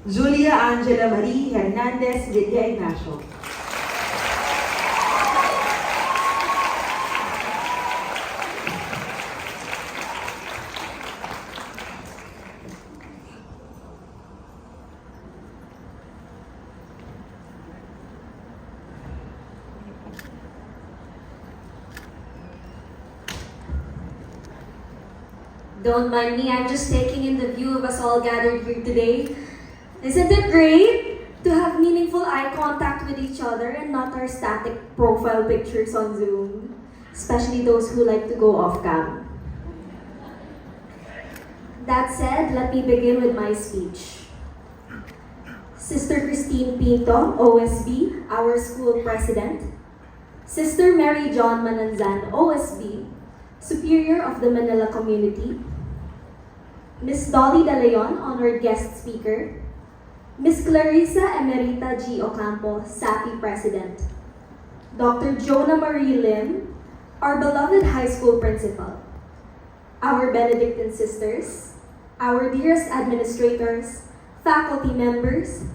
Julia Angela Marie Hernandez Lydia Ignacio. Don't mind me, I'm just taking in the view of us all gathered here today. Isn't it great to have meaningful eye contact with each other and not our static profile pictures on Zoom? Especially those who like to go off cam. That said, let me begin with my speech. Sister Christine Pinto, OSB, our school president. Sister Mary John Mananzan, OSB, Superior of the Manila Community. Miss Dolly De Leon, honored guest speaker. Miss Clarissa Emerita G. Ocampo, SAPI president. Dr. Jonah Marie Lim, our beloved high school principal. Our Benedictine sisters, our dearest administrators, faculty members,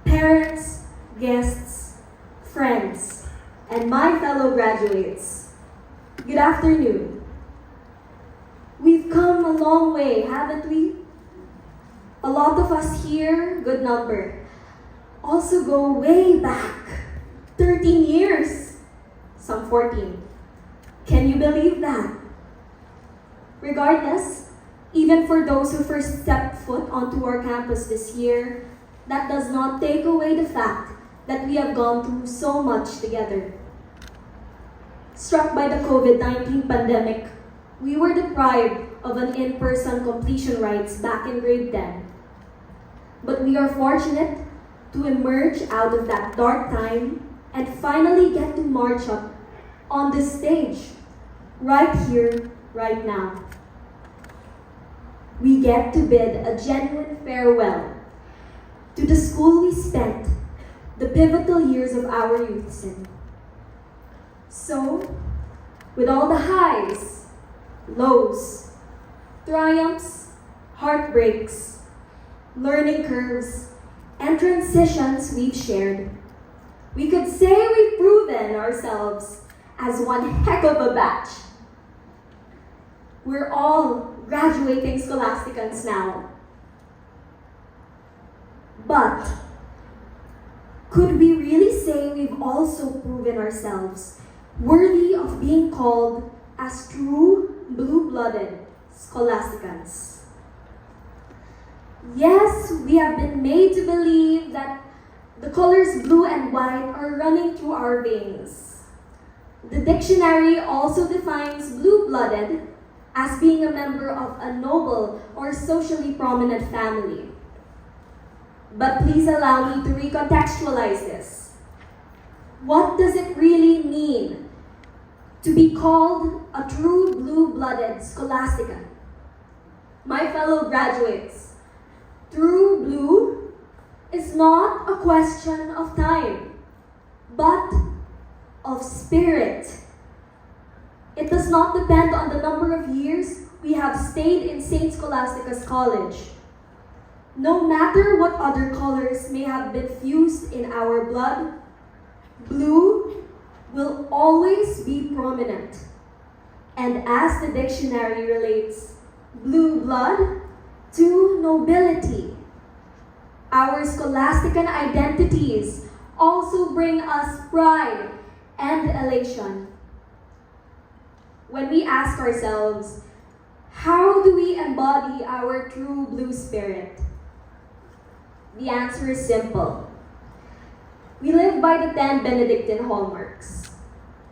parents, guests, friends, and my fellow graduates. Good afternoon. We've come a long way, haven't we? A lot of us here, good number, also go way back, 13 years, some 14. Can you believe that? Regardless, even for those who first stepped foot onto our campus this year, that does not take away the fact that we have gone through so much together. Struck by the COVID-19 pandemic, we were deprived of an in-person completion rites back in grade 10. But we are fortunate to emerge out of that dark time and finally get to march up on this stage, right here, right now. We get to bid a genuine farewell to the school we spent the pivotal years of our youths in. So, with all the highs, lows, triumphs, heartbreaks, learning curves, and transitions we've shared, we could say we've proven ourselves as one heck of a batch. We're all graduating Scholasticans now. But could we really say we've also proven ourselves worthy of being called as true blue-blooded Scholasticans? Yes, we have been made to believe that the colors blue and white are running through our veins. The dictionary also defines blue-blooded as being a member of a noble or socially prominent family. But please allow me to recontextualize this. What does it really mean to be called a true blue-blooded Scholastican? My fellow graduates, true blue is not a question of time, but of spirit. It does not depend on the number of years we have stayed in St. Scholastica's College. No matter what other colors may have been fused in our blood, blue will always be prominent. And as the dictionary relates, blue blood to nobility. Our Scholastican identities also bring us pride and elation. When we ask ourselves, how do we embody our true blue spirit? The answer is simple. We live by the 10 Benedictine hallmarks,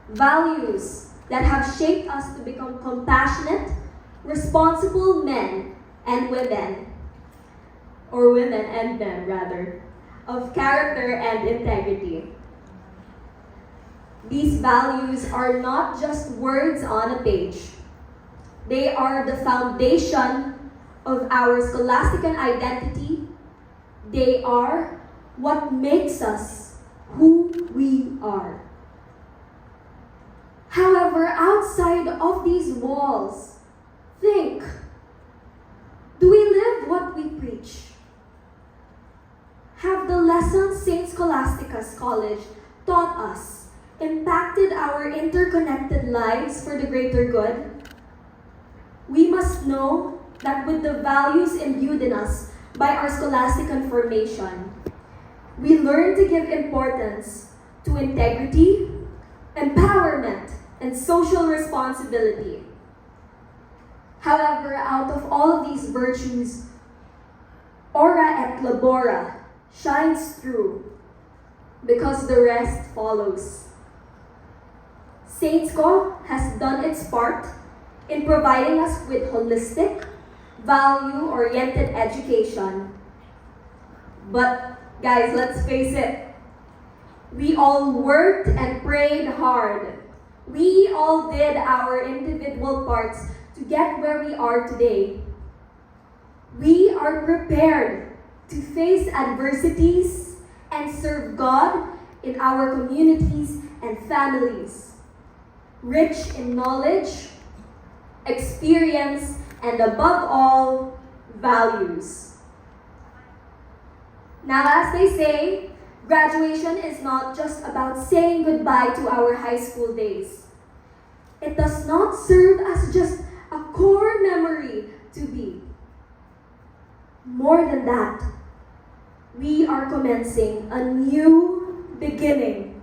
values that have shaped us to become compassionate, responsible men and women, or women and men rather, of character and integrity. These values are not just words on a page. They are the foundation of our Scholastican identity. They are what makes us who we are. However, outside of these walls, think, do we live what we preach? lessons St. Scholastica's College taught us impacted our interconnected lives for the greater good, we must know that with the values imbued in us by our scholastican formation, we learn to give importance to integrity, empowerment, and social responsibility. However, out of all of these virtues, ora et labora shines through because the rest follows. St. Scho has done its part in providing us with holistic, value-oriented education. But guys, let's face it, we all worked and prayed hard. We all did our individual parts to get where we are today. We are prepared to face adversities and serve God in our communities and families, rich in knowledge, experience, and above all, values. Now, as they say, graduation is not just about saying goodbye to our high school days. It does not serve as just a core memory to be. More than that, we are commencing a new beginning.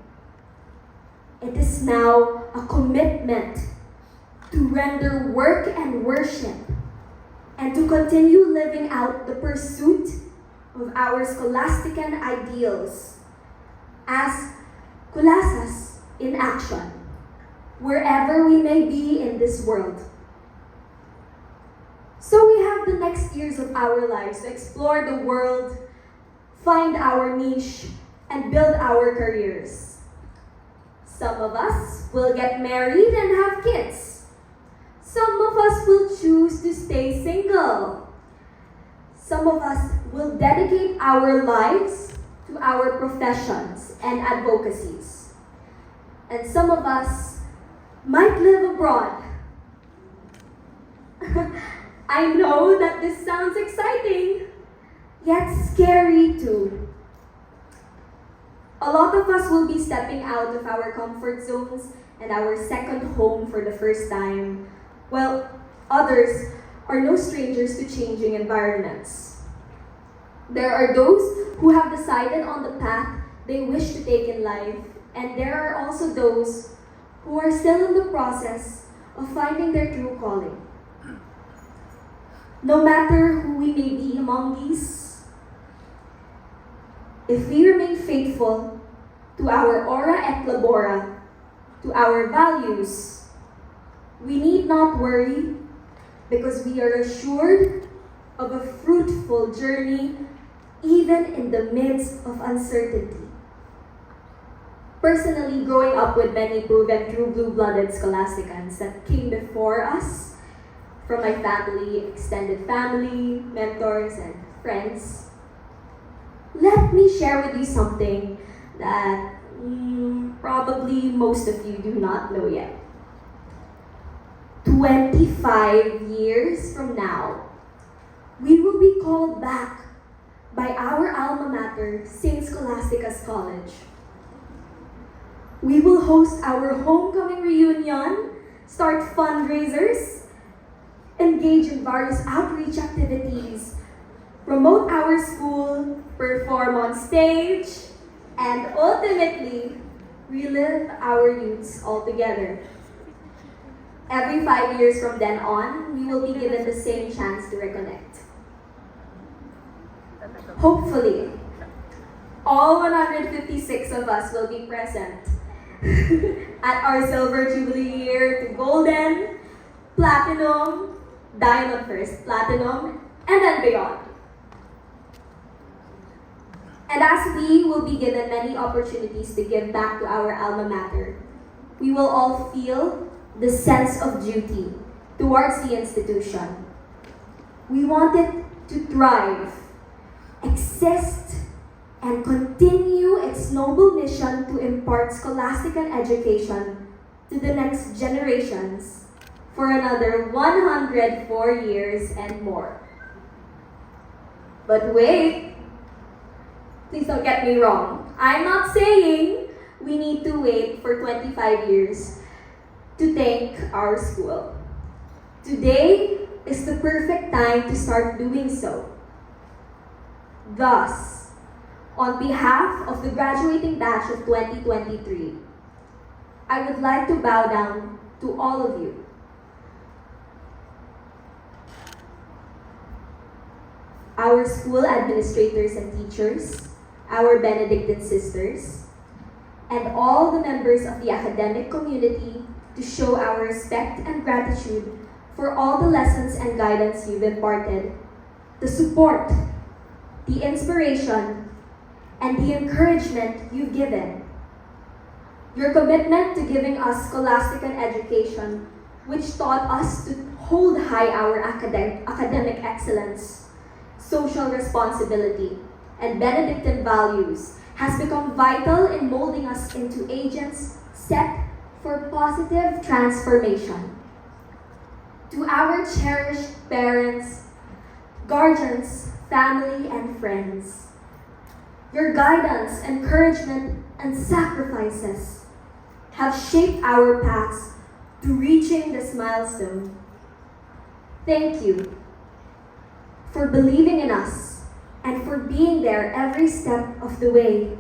It is now a commitment to render work and worship and to continue living out the pursuit of our scholastican ideals as Kulasas in action, wherever we may be in this world. So we have the next years of our lives to explore the world, find our niche, and build our careers. Some of us will get married and have kids. Some of us will choose to stay single. Some of us will dedicate our lives to our professions and advocacies. And some of us might live abroad. I know that this sounds exciting, yet scary too. A lot of us will be stepping out of our comfort zones and our second home for the first time, while others are no strangers to changing environments. There are those who have decided on the path they wish to take in life, and there are also those who are still in the process of finding their true calling. No matter who we may be among these, if we remain faithful to our ora et labora, to our values, we need not worry because we are assured of a fruitful journey even in the midst of uncertainty. Personally, growing up with many proven true blue-blooded scholasticans that came before us, from my family, extended family, mentors, and friends, let me share with you something that probably most of you do not know yet. 25 years from now, we will be called back by our alma mater, St. Scholastica's College. We will host our homecoming reunion, start fundraisers, engage in various outreach activities, promote our school, perform on stage, and ultimately, relive our youths all together. Every 5 years from then on, we will be given the same chance to reconnect. Hopefully, all 156 of us will be present at our Silver Jubilee year to Golden, Platinum, Diamond first, Platinum, and then beyond. And as we will be given many opportunities to give back to our alma mater, we will all feel the sense of duty towards the institution. We want it to thrive, exist, and continue its noble mission to impart scholastican education to the next generations for another 104 years and more. But wait, Please don't get me wrong. I'm not saying we need to wait for 25 years to thank our school. Today is the perfect time to start doing so. Thus, on behalf of the graduating batch of 2023, I would like to bow down to all of you. Our school administrators and teachers, our Benedictine sisters, and all the members of the academic community to show our respect and gratitude for all the lessons and guidance you've imparted, the support, the inspiration, and the encouragement you've given. Your commitment to giving us scholastic education, which taught us to hold high our academic excellence, social responsibility, and Benedictine values, has become vital in molding us into agents set for positive transformation. To our cherished parents, guardians, family, and friends, your guidance, encouragement, and sacrifices have shaped our paths to reaching this milestone. Thank you for believing in us and for being there every step of the way.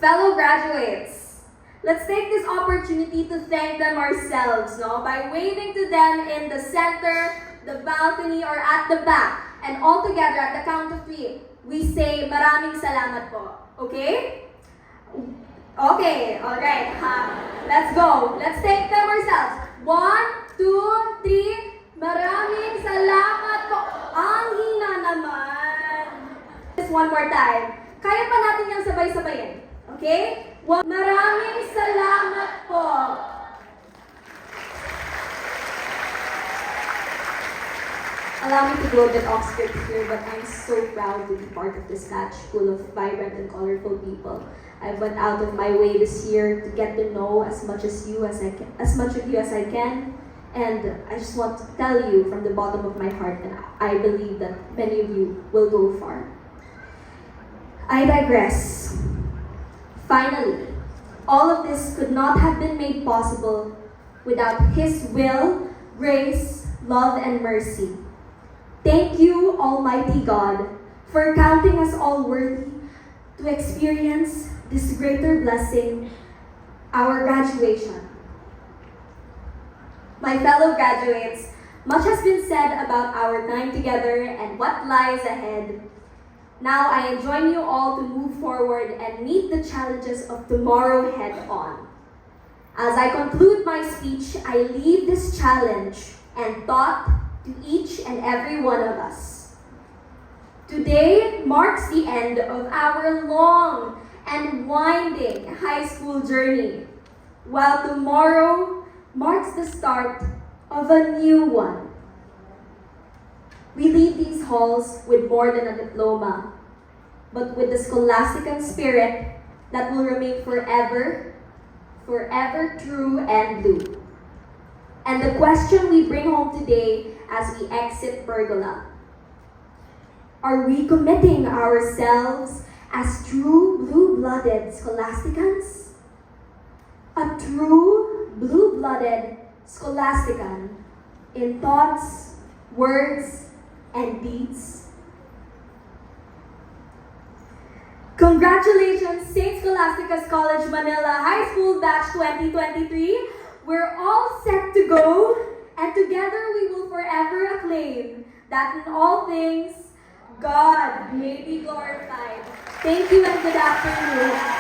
Fellow graduates, let's take this opportunity to thank them ourselves, by waving to them in the center, the balcony, or at the back. And all together at the count of 3, we say, "Maraming salamat po." Okay? Okay, alright. Let's go. Let's thank them ourselves. 1, 2, 3. Maraming salamat po. Ang hina naman. Just one more time. Kaya pa natin yung sabay-sabayin. Okay? Maraming salamat po. Allow me to gloat at Oxford here, but I'm so proud to be part of this batch full of vibrant and colorful people. I went out of my way this year to get to know as much of you as I can. And I just want to tell you from the bottom of my heart, and I believe that many of you will go far. I digress. Finally, all of this could not have been made possible without His will, grace, love, and mercy. Thank you, Almighty God, for counting us all worthy to experience this greater blessing, our graduation. My fellow graduates, much has been said about our time together and what lies ahead. Now I enjoin you all to move forward and meet the challenges of tomorrow head on. As I conclude my speech, I leave this challenge and thought to each and every one of us. Today marks the end of our long and winding high school journey, while tomorrow marks the start of a new one. We leave these halls with more than a diploma, but with the Scholastican spirit that will remain forever true and blue. And the question we bring home today as we exit Pergola: are we committing ourselves as true blue-blooded Scholasticans? A true blue-blooded Scholastican in thoughts, words, and deeds? Congratulations, St. Scholastica's College Manila High School Batch 2023. We're all set to go, and together we will forever acclaim that in all things, God may be glorified. Thank you and good afternoon.